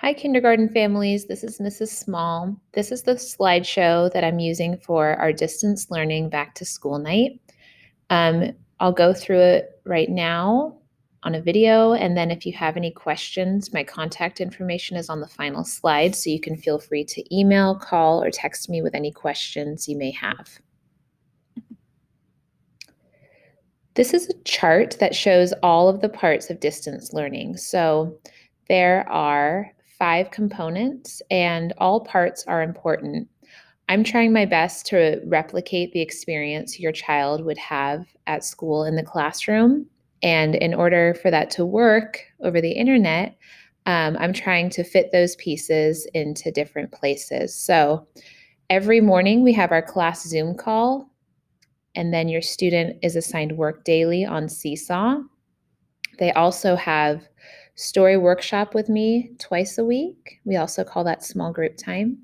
Hi, kindergarten families. This is Mrs. Small. This is the slideshow that I'm using for our distance learning back to school night. I'll go through it right now on a video, and then if you have any questions, my contact information is on the final slide, so you can feel free to email, call, or text me with any questions you may have. This is a chart that shows all of the parts of distance learning. So there are 5 components, and all parts are important. I'm trying my best to replicate the experience your child would have at school in the classroom. And in order for that to work over the internet, I'm trying to fit those pieces into different places. So every morning we have our class Zoom call, and then your student is assigned work daily on Seesaw. They also have story workshop with me twice a week. We also call that small group time.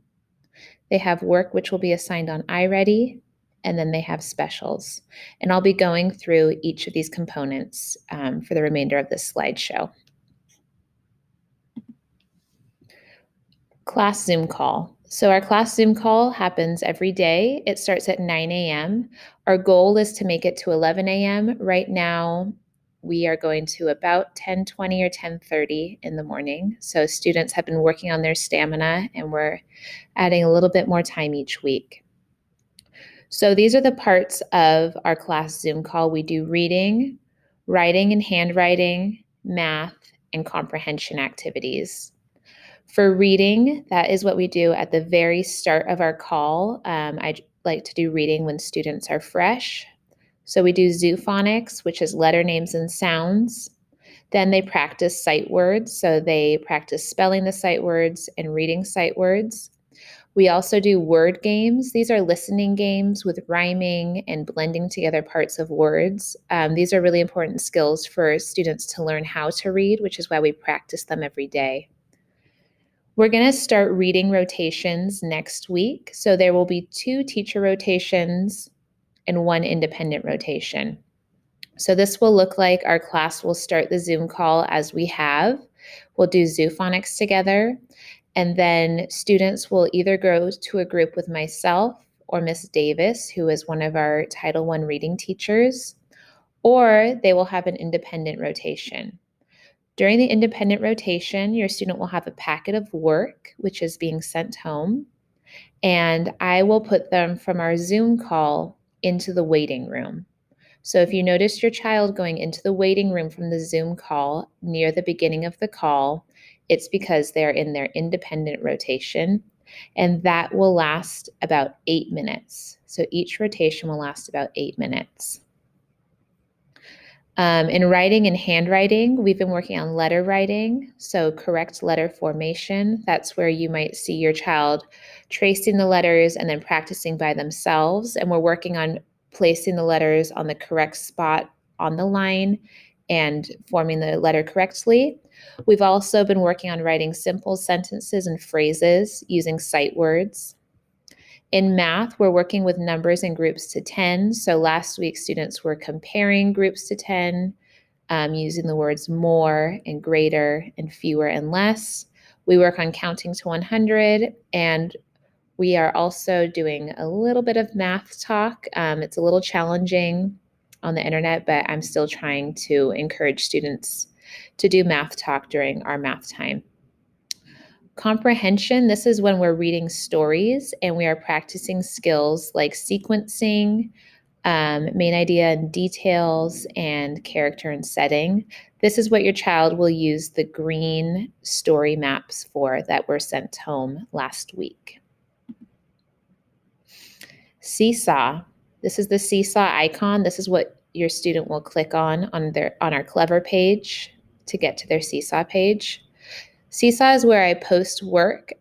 They have work which will be assigned on iReady, and then they have specials. And I'll be going through each of these components for the remainder of this slideshow. Class Zoom call. So our class Zoom call happens every day. It starts at 9 a.m. Our goal is to make it to 11 a.m. Right now, we are going to about 10:20 or 10:30 in the morning. So students have been working on their stamina, and we're adding a little bit more time each week. So these are the parts of our class Zoom call. We do reading, writing and handwriting, math, and comprehension activities. For reading, that is what we do at the very start of our call. I like to do reading when students are fresh. So we do zoophonics, which is letter names and sounds. Then they practice sight words. So they practice spelling the sight words and reading sight words. We also do word games. These are listening games with rhyming and blending together parts of words. These are really important skills for students to learn how to read, which is why we practice them every day. We're going to start reading rotations next week. So there will be 2 teacher rotations and 1 independent rotation. So this will look like our class will start the Zoom call as we have. We'll do zoophonics together, and then students will either go to a group with myself or Miss Davis, who is one of our Title I reading teachers, or they will have an independent rotation. During the independent rotation, your student will have a packet of work, which is being sent home, and I will put them from our Zoom call into the waiting room. So if you notice your child going into the waiting room from the Zoom call near the beginning of the call, it's because they're in their independent rotation, and that will last about 8 minutes. So each rotation will last about 8 minutes. In writing and handwriting, we've been working on letter writing, so correct letter formation. That's where you might see your child tracing the letters and then practicing by themselves. And we're working on placing the letters on the correct spot on the line and forming the letter correctly. We've also been working on writing simple sentences and phrases using sight words. In math, we're working with numbers in groups to 10. So last week, students were comparing groups to 10, using the words more and greater and fewer and less. We work on counting to 100, and we are also doing a little bit of math talk. It's a little challenging on the internet, but I'm still trying to encourage students to do math talk during our math time. Comprehension, this is when we're reading stories and we are practicing skills like sequencing, main idea and details, and character and setting. This is what your child will use the green story maps for that were sent home last week. Seesaw. This is the Seesaw icon. This is what your student will click on our Clever page to get to their Seesaw page. Seesaw is where I post work.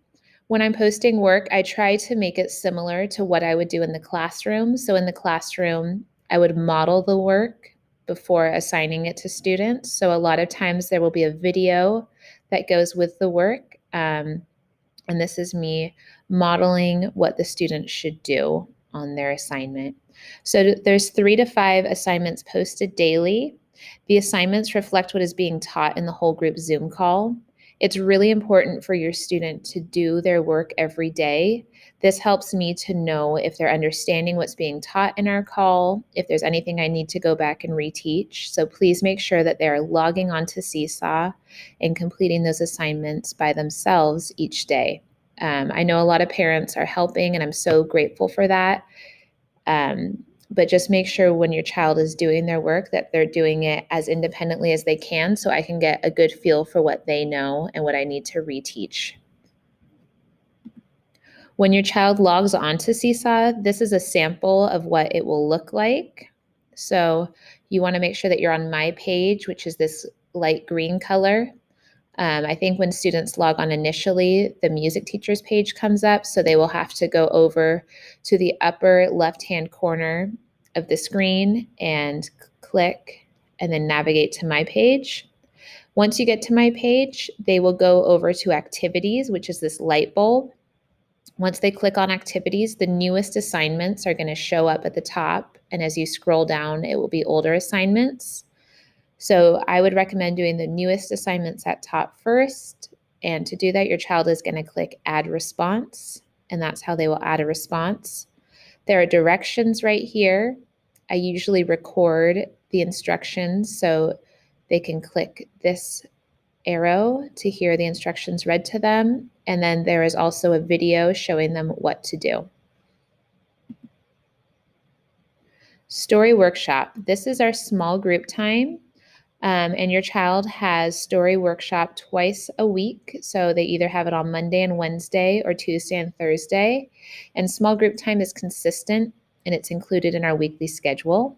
When I'm posting work, I try to make it similar to what I would do in the classroom. So in the classroom, I would model the work before assigning it to students. So a lot of times there will be a video that goes with the work. And this is me modeling what the student should do on their assignment. So there's 3 to 5 assignments posted daily. The assignments reflect what is being taught in the whole group Zoom call. It's really important for your student to do their work every day. This helps me to know if they're understanding what's being taught in our call, if there's anything I need to go back and reteach. So please make sure that they're logging onto Seesaw and completing those assignments by themselves each day. I know a lot of parents are helping, and I'm so grateful for that. But just make sure when your child is doing their work that they're doing it as independently as they can, so I can get a good feel for what they know and what I need to reteach. When your child logs onto Seesaw, this is a sample of what it will look like. So you want to make sure that you're on My Page, which is this light green color. I think when students log on initially, the music teacher's page comes up, so they will have to go over to the upper left-hand corner of the screen and click and then navigate to My Page. Once you get to My Page, they will go over to Activities, which is this light bulb. Once they click on Activities, the newest assignments are going to show up at the top, and as you scroll down, it will be older assignments. So I would recommend doing the newest assignments at top first. And to do that, your child is going to click Add Response, and that's how they will add a response. There are directions right here. I usually record the instructions so they can click this arrow to hear the instructions read to them. And then there is also a video showing them what to do. Story workshop. This is our small group time. And your child has story workshop twice a week. So they either have it on Monday and Wednesday or Tuesday and Thursday. And small group time is consistent and it's included in our weekly schedule.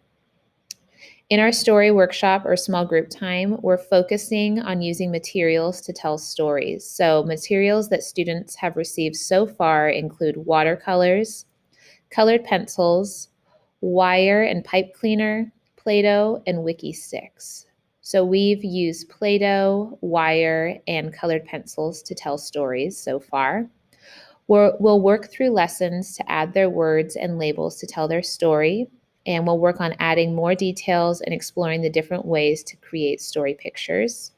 In our story workshop or small group time, we're focusing on using materials to tell stories. So materials that students have received so far include watercolors, colored pencils, wire and pipe cleaner, Play-Doh, and Wiki sticks. So we've used Play-Doh, wire, and colored pencils to tell stories so far. We'll work through lessons to add their words and labels to tell their story, and we'll work on adding more details and exploring the different ways to create story pictures.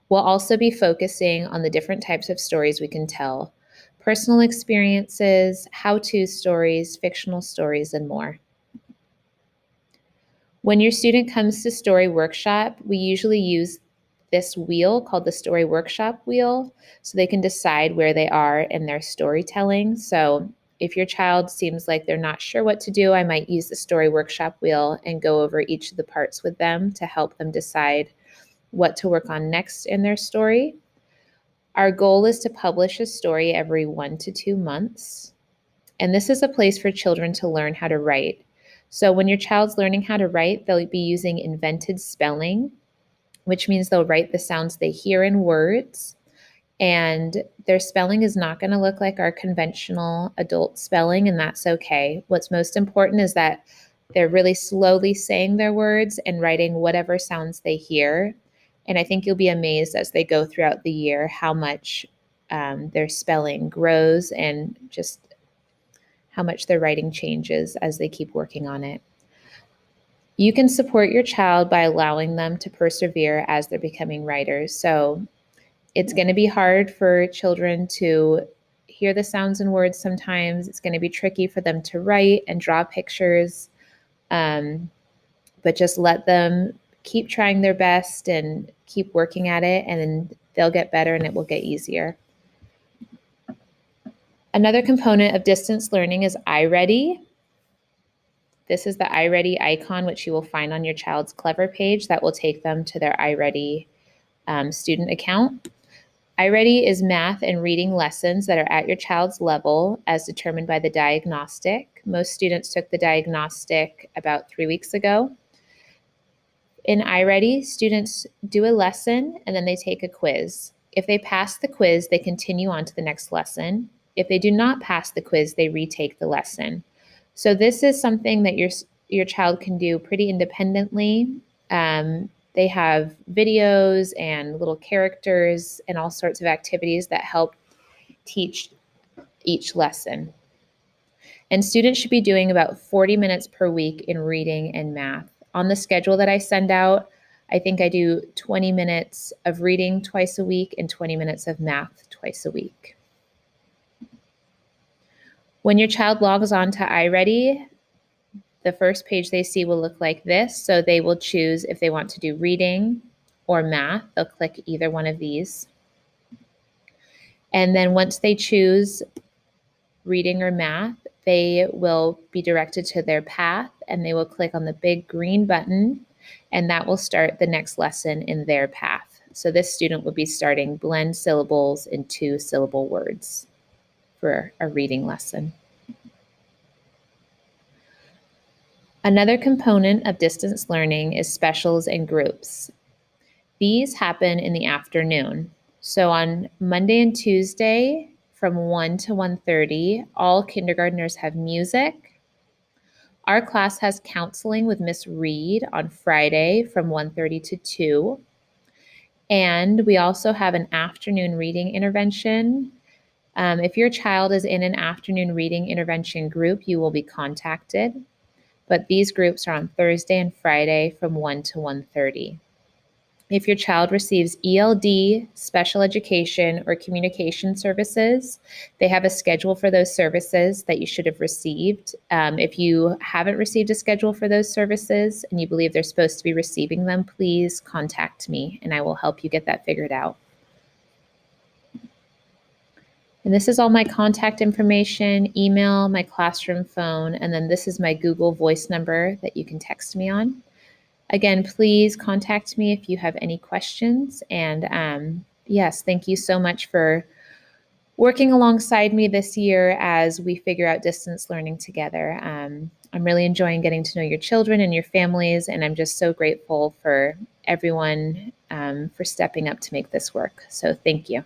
We'll also be focusing on the different types of stories we can tell: personal experiences, how-to stories, fictional stories, and more. When your student comes to story workshop, we usually use this wheel called the story workshop wheel so they can decide where they are in their storytelling. So if your child seems like they're not sure what to do, I might use the story workshop wheel and go over each of the parts with them to help them decide what to work on next in their story. Our goal is to publish a story every 1 to 2 months. And this is a place for children to learn how to write. So when your child's learning how to write, they'll be using invented spelling, which means they'll write the sounds they hear in words. And their spelling is not going to look like our conventional adult spelling, and that's okay. What's most important is that they're really slowly saying their words and writing whatever sounds they hear. And I think you'll be amazed as they go throughout the year how much their spelling grows and just how much their writing changes as they keep working on it. You can support your child by allowing them to persevere as they're becoming writers. So it's going to be hard for children to hear the sounds and words sometimes. It's going to be tricky for them to write and draw pictures. But just let them keep trying their best and keep working at it, and then they'll get better and it will get easier. Another component of distance learning is iReady. This is the iReady icon, which you will find on your child's Clever page that will take them to their iReady student account. iReady is math and reading lessons that are at your child's level as determined by the diagnostic. Most students took the diagnostic about 3 weeks ago. In iReady, students do a lesson and then they take a quiz. If they pass the quiz, they continue on to the next lesson. If they do not pass the quiz, they retake the lesson. So this is something that your child can do pretty independently. They have videos and little characters and all sorts of activities that help teach each lesson. And students should be doing about 40 minutes per week in reading and math. On the schedule that I send out, I think I do 20 minutes of reading twice a week and 20 minutes of math twice a week. When your child logs on to iReady, the first page they see will look like this. So they will choose if they want to do reading or math. They'll click either one of these. And then once they choose reading or math, they will be directed to their path and they will click on the big green button, and that will start the next lesson in their path. So this student will be starting blend syllables in 2-syllable words for a reading lesson. Another component of distance learning is specials and groups. These happen in the afternoon. So on Monday and Tuesday from 1 to 1:30, all kindergartners have music. Our class has counseling with Miss Reed on Friday from 1:30 to 2. And we also have an afternoon reading intervention. If your child is in an afternoon reading intervention group, you will be contacted. But these groups are on Thursday and Friday from 1 to 1:30. If your child receives ELD, special education, or communication services, they have a schedule for those services that you should have received. If you haven't received a schedule for those services and you believe they're supposed to be receiving them, please contact me and I will help you get that figured out. And this is all my contact information, email, my classroom phone, and then this is my Google Voice number that you can text me on. Again, please contact me if you have any questions. And yes, thank you so much for working alongside me this year as we figure out distance learning together. I'm really enjoying getting to know your children and your families, and I'm just so grateful for everyone for stepping up to make this work. So thank you.